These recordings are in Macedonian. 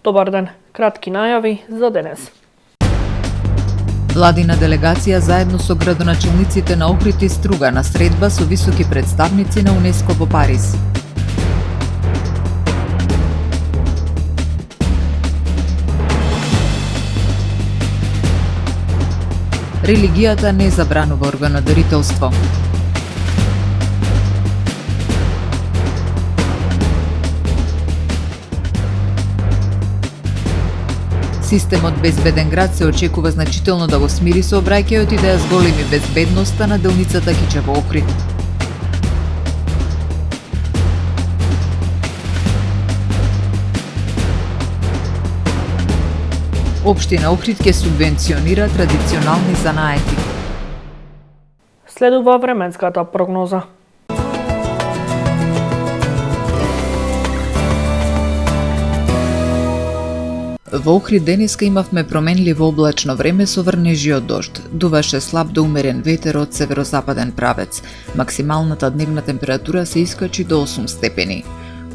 Добар ден, кратки најави за денес. Владина делегација заедно со градоначалниците на Охрид и Струга на средба со високи представници на УНЕСКО во Париз. Религијата не забранува органодарителство. Системот Безбеден град се очекува значително да го смири сообраќајот и да ја зголеми безбедноста на делницата Кичево-Охрид. Општина Охрид ќе субвенционира традиционални занаети. Следува временската прогноза. Во Охрид денеска имавме променливо облачно време со врнежи од дожд. Дуваше слаб до умерен ветер од северозападен правец. Максималната дневна температура се искачи до 8 степени.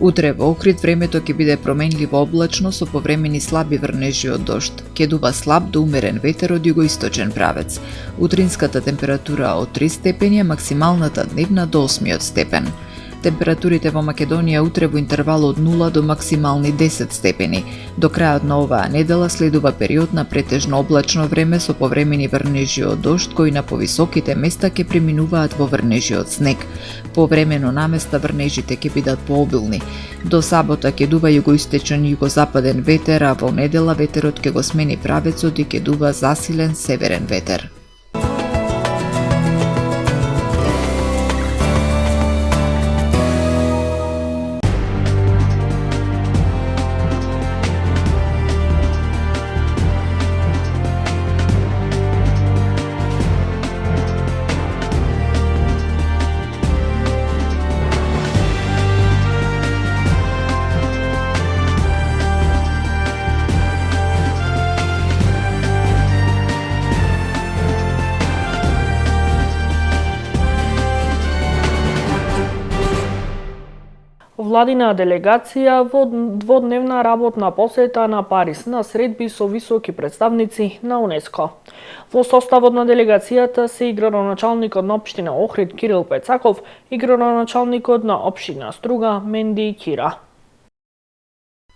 Утре во Охрид времето ќе биде променливо облачно со повремени слаби врнежи од дожд. Ќе дува слаб до умерен ветер од југоисточен правец. Утринската температура од 3 степени, а максималната дневна до 8 степен. Температурите во Македонија утре во интервал од 0 до максимални 10 степени. До крајот на оваа недела следува период на претежно облачно време со повремени врнежи од дожд кои на повисоките места ќе преминуваат во врнежи од снег. Повремено наместа врнежите ќе бидат пообилни. До сабота ќе дува југоисточен и југозападен ветер, а во недела ветерот ќе го смени правецот и ќе дува засилен северен ветер. Владина делегација во дводневна работна посета на Париз на средби со високи представници на УНЕСКО. Во составот на делегацијата се и градоначалникот на општина Охрид Кирил Пецаков и градоначалникот на општина Струга Менди Кира.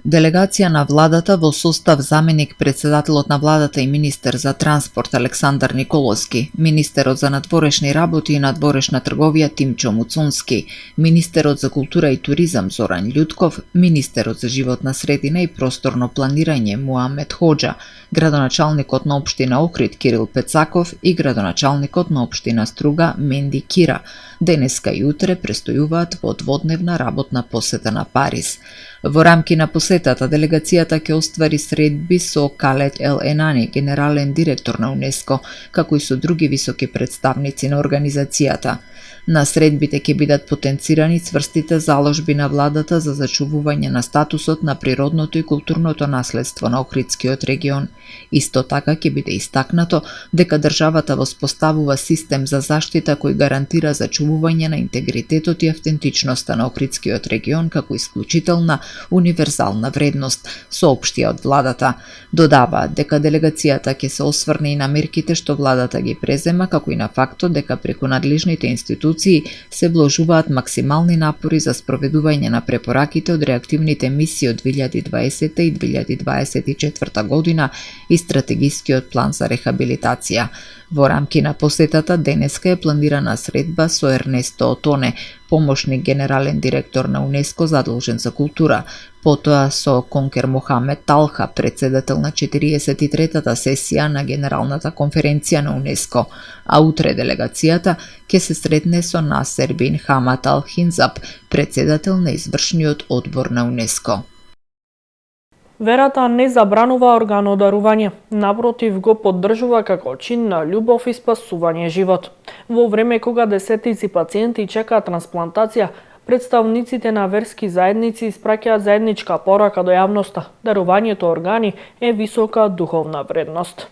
Делегација на владата во состав заменик председателот на владата и министер за транспорт Александар Николовски, министерот за надворешни работи и надворешна трговија Тимчо Муцунски, министерот за култура и туризам Зоран Љутков, министерот за животна средина и просторно планирање Муамет Хоџа, градоначалникот на општина Охрид Кирил Пецаков и градоначалникот на општина Струга Менди Кира, денеска и утре престојуваат во дводневна работна посета на Париз. Во рамки на посетата, делегацијата ќе оствари средби со Калет Ел Енани, генерален директор на УНЕСКО, како и со други високи представници на организацијата. На средбите ќе бидат потенцирани цврстите заложби на владата за зачувување на статусот на природното и културното наследство на Охридскиот регион. Исто така ќе биде истакнато дека државата воспоставува систем за заштита кој гарантира зачувување на интегритетот и автентичноста на Охридскиот регион како исклучителна универзална вредност, соопштија од владата. Додаваат дека делегацијата ќе се осврне и на мерките што владата ги презема, како и на фактот дека преку надлежните институции се вложуваат максимални напори за спроведување на препораките од реактивните мисии од 2020 и 2024 година и стратегискиот план за рехабилитација. Во рамки на посетата денеска е планирана средба со Ернесто Отоне, помошник генерален директор на УНЕСКО задолжен за култура, потоа со Конкер Мохамед Талха, председател на 43-та сесија на Генералната конференција на УНЕСКО, а утре делегацијата ќе се сретне со Насер бин Хамад Ал Хинзаб, председател на извршниот одбор на УНЕСКО. Верата не забранува органодарување, напротив го поддржува како чин на љубов и спасување живот. Во време кога десетици пациенти чекаат трансплантација, представниците на верски заедници испраќаат заедничка порака до јавноста. Дарувањето органи е висока духовна вредност.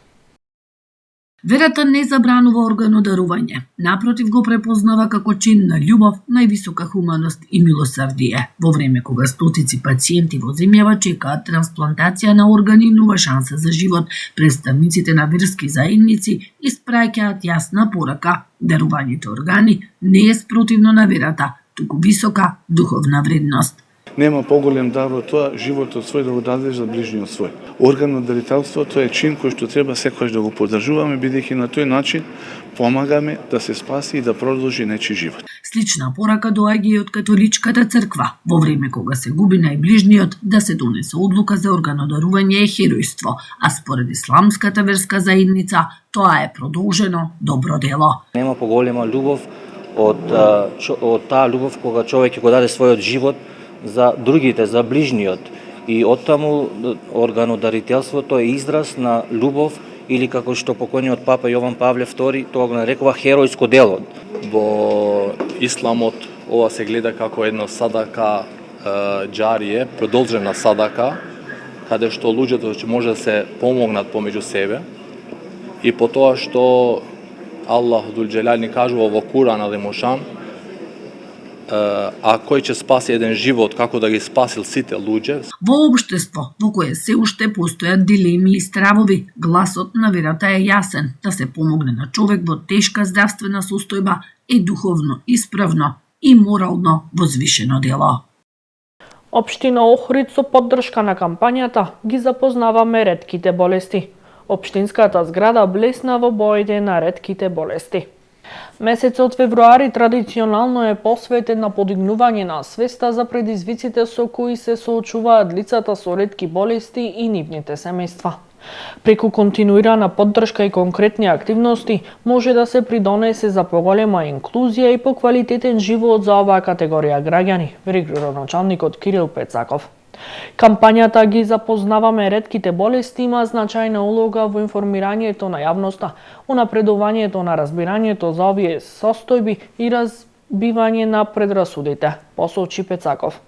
Верата не забранува органодарување, напротив го препознава како чин на љубов, највисока хуманост и милосрдие. Во време кога стотици пациенти во земјава чекаат трансплантација на органи и нова шанса за живот, представниците на верски заедници испраќаат јасна порака: дарувањето органи не е спротивно на верата, туку висока духовна вредност. Нема поголем дар во тоа животот свој да го дадеш за ближниот свој. Органодарителството е чин кој што треба секогаш да го поддржуваме, бидејќи на тој начин помагаме да се спаси и да продолжи нечи живот. Слична порака доаѓа и од католичката црква. Во време кога се губи најближниот, да се донесе одлука за органодарување е херојство, а според исламската верска заедница тоа е продолжено добро дело. Нема поголема љубов од таа љубов кога човек го даде својот живот за другите, за ближниот. И оттаму органодарителството е израз на љубов, или како што покојниот папа Јован Павле II тоа го нарекува херојско дело. Во исламот ова се гледа како едно садака џарие, продолжена садака, каде што луѓето може да се помогнат помеѓу себе, и по тоа што Аллах Зул Џелал ни кажува во Куран Ал-Мушан, а кој ќе спаси еден живот како да ги спасил сите луѓе. Во општество во кое се уште постојат дилеми и стравови, гласот на верата е јасен: да се помогне на човек во тешка здравствена состојба е духовно исправно и морално возвишено дело. Општина Охрид со поддршка на кампањата ги запознаваме ретките болести. Општинската зграда блесна во боите на ретките болести. Месецот февруари традиционално е посветен на подигнување на свеста за предизвиците со кои се соочуваат лицата со ретки болести и нивните семејства. Преку континуирана поддршка и конкретни активности може да се придонесе за поголема инклузија и поквалитетен живот за оваа категорија граѓани, вели градоначалникот Кирил Пецаков. Кампањата ги запознаваме ретките болести има значајна улога во информирањето на јавноста, унапредувањето на разбирањето за овие состојби и разбивање на предрасудите, посочи Пецаков.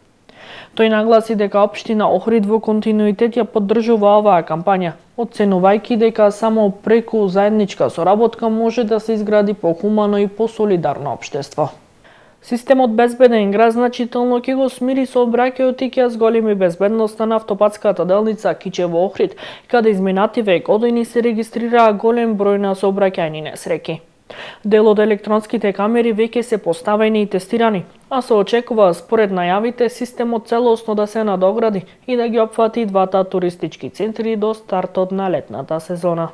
Тој нагласи дека општина Охрид во континуитет ја поддржува оваа кампања, оценувајќи дека само преку заедничка соработка може да се изгради похумано и посолидарно општество. Системот Безбеден град значително ќе го смири сообраќајот и ќе зголеми безбедноста на автопатската делница Кичево-Охрид, каде изминативе години се регистрираа голем број на сообраќајни несреќи. Дел од електронските камери веќе се поставени и тестирани, а се очекува според најавите системот целосно да се надогради и да ги опфати двата туристички центри до стартот на летната сезона.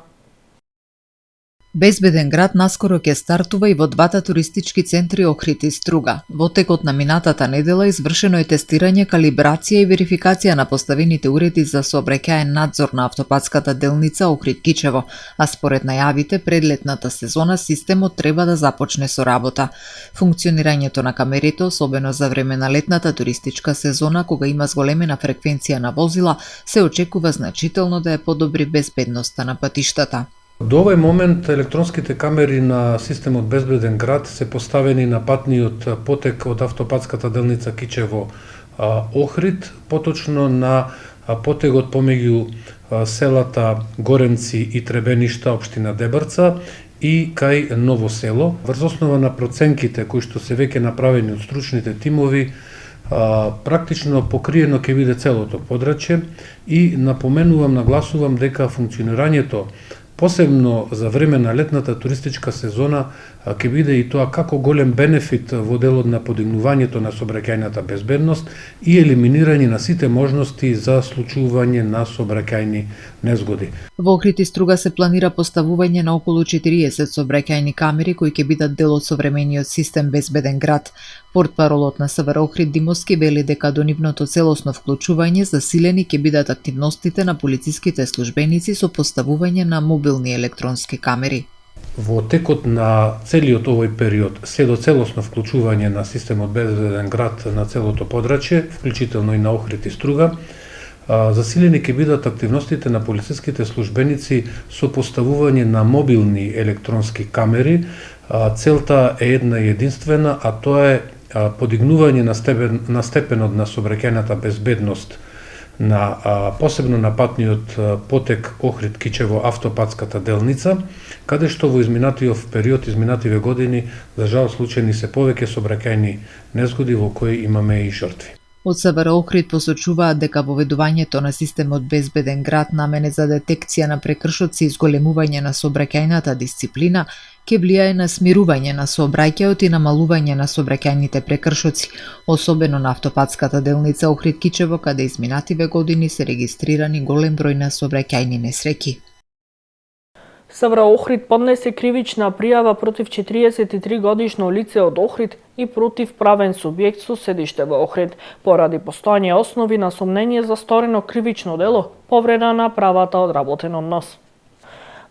Безбеден град наскоро ќе стартува и во двата туристички центри Охрид и Струга. Во текот на минатата недела извршено е тестирање, калибрација и верификација на поставените уреди за сообраќаен надзор на автопатската делница Охрид-Кичево, а според најавите пред летната сезона системот треба да започне со работа. Функционирањето на камерите, особено за време на летната туристичка сезона, кога има зголемена фреквенција на возила, се очекува значително да ја подобри безбедноста на патиштата. До овој момент електронските камери на системот Безбеден град се поставени на патниот потек од автопатската делница Кичево Охрид, поточно на потегот помеѓу селата Горенци и Требеништа, општина Дебарца, и кај Ново село. Врз основа на проценките кои што се веќе направени од стручните тимови, практично покриено ќе биде целото подрачје и нагласувам дека функционирањето посебно за време на летната туристичка сезона ќе биде и тоа како голем бенефит во делот на подигнувањето на сообраќајната безбедност и елиминирање на сите можности за случување на сообраќајни незгоди. Во Охрид и Струга се планира поставување на околу 40 сообраќајни камери кои ќе бидат дел од современиот систем Безбеден град. Портпаролот на СВР Охрид Димовски вели дека до нивното целосно вклучување засилени ќе бидат активностите на полициските службеници со поставување на мобилни електронски камери. Во текот на целиот овој период, се до целосно вклучување на системот Безбеден град на целото подрачје, вклучително и на Охрид и Струга, засилени ќе бидат активностите на полициските службеници со поставување на мобилни електронски камери. Целта е една и единствена, а тоа е подигнување на степенот на сообраќајната безбедност посебно на патниот потек Охрид-Кичево автопатската делница, каде што во изминатиот период, изминативе години, за жал случајни се повеќе сообраќајни незгоди во кои имаме и жртви. Од СВР Охрид посочуваат дека воведувањето на системот Безбеден град намене за детекција на прекршоци и зголемување на сообраќајната дисциплина ќе влијае на смирување на сообраќајот и намалување на сообраќајните прекршоци, особено на автопатската делница Охрид-Кичево, каде изминативе години се регистрирани голем број на сообраќајни несреќи. СВР Охрид поднесе кривична пријава против 43 годишно лице од Охрид и против правен субјект со седиште во Охрид, поради постојање основи на сомнение за сторено кривично дело, повреда на правата од работен однос.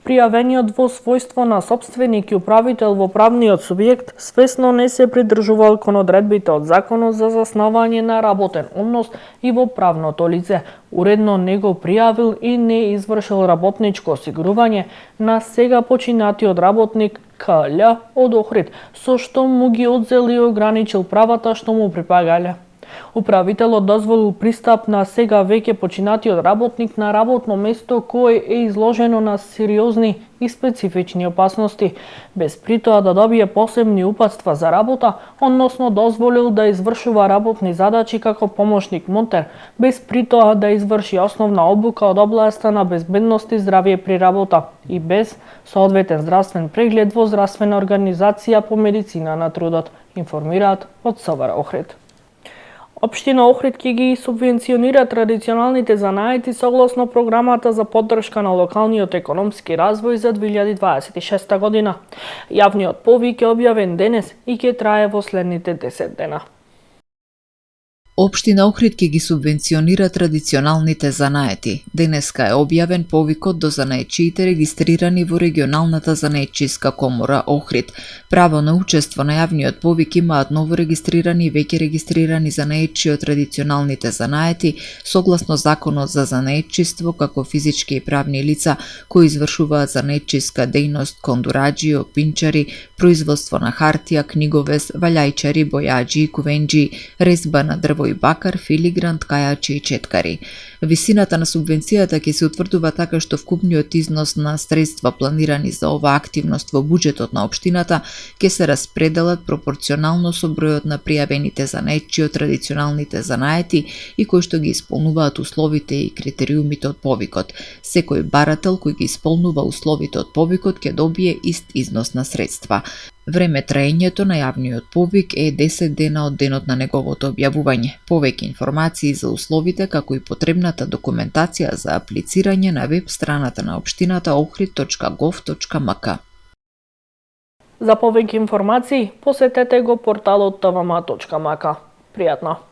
Пријавениот во својство на сопственик и управител во правниот субјект свесно не се придржувал кон одредбите од Законот за заснавање на работен однос и во правното лице, уредно не го пријавил и не извршил работничко осигурување на сега починатиот работник КЛ од Охрид, со што му ги одзел и ограничил правата што му припагале. Управителот дозволил пристап на сега веќе починатиот работник на работно место кое е изложено на сериозни и специфични опасности, без притоа да добие посебни упатства за работа, односно дозволил да извршува работни задачи како помошник монтер, без притоа да изврши основна обука од областа на безбедност и здравје при работа и без соодветен здравствен преглед во здравствена организација по медицина на трудот, информираат од СВР Охрид. Општина Охрид ќе ги субвенционира традиционалните занаети согласно програмата за поддршка на локалниот економски развој за 2026 година. Јавниот повик е објавен денес и ќе трае во следните 10 дена. Општина Охрид ќе ги субвенционира традиционалните занаети. Денеска е објавен повикот до занаетчиите регистрирани во регионалната занаетчиска комора Охрид. Право на учество на јавниот повик имаат ново регистрирани и веќе регистрирани занаетчи од традиционалните занаети согласно Законот за занаетчиство како физички и правни лица кои извршуваат занаетчиска дејност, кондураџи, пинчари, производство на хартија, книговес, валјајчари, бојаџи, кувенџи, резба на дрво и бакар, филигран, ткајачи и четкари. Висината на субвенцијата ќе се утврдува така што вкупниот износ на средства планирани за оваа активност во буџетот на општината ќе се распределат пропорционално со бројот на пријавените занаетчи од традиционалните занаети и кои што ги исполнуваат условите и критериумите од повикот. Секој барател кој ги исполнува условите од повикот ќе добие ист износ на средства. Време траењето на јавниот повик е 10 дена од денот на неговото објавување. Повеќе информации за условите како и потребната документација за аплицирање на веб страната на општината ohrid.gov.mk. За повеќе информации посетете го порталот tvma.mk. Пријатно!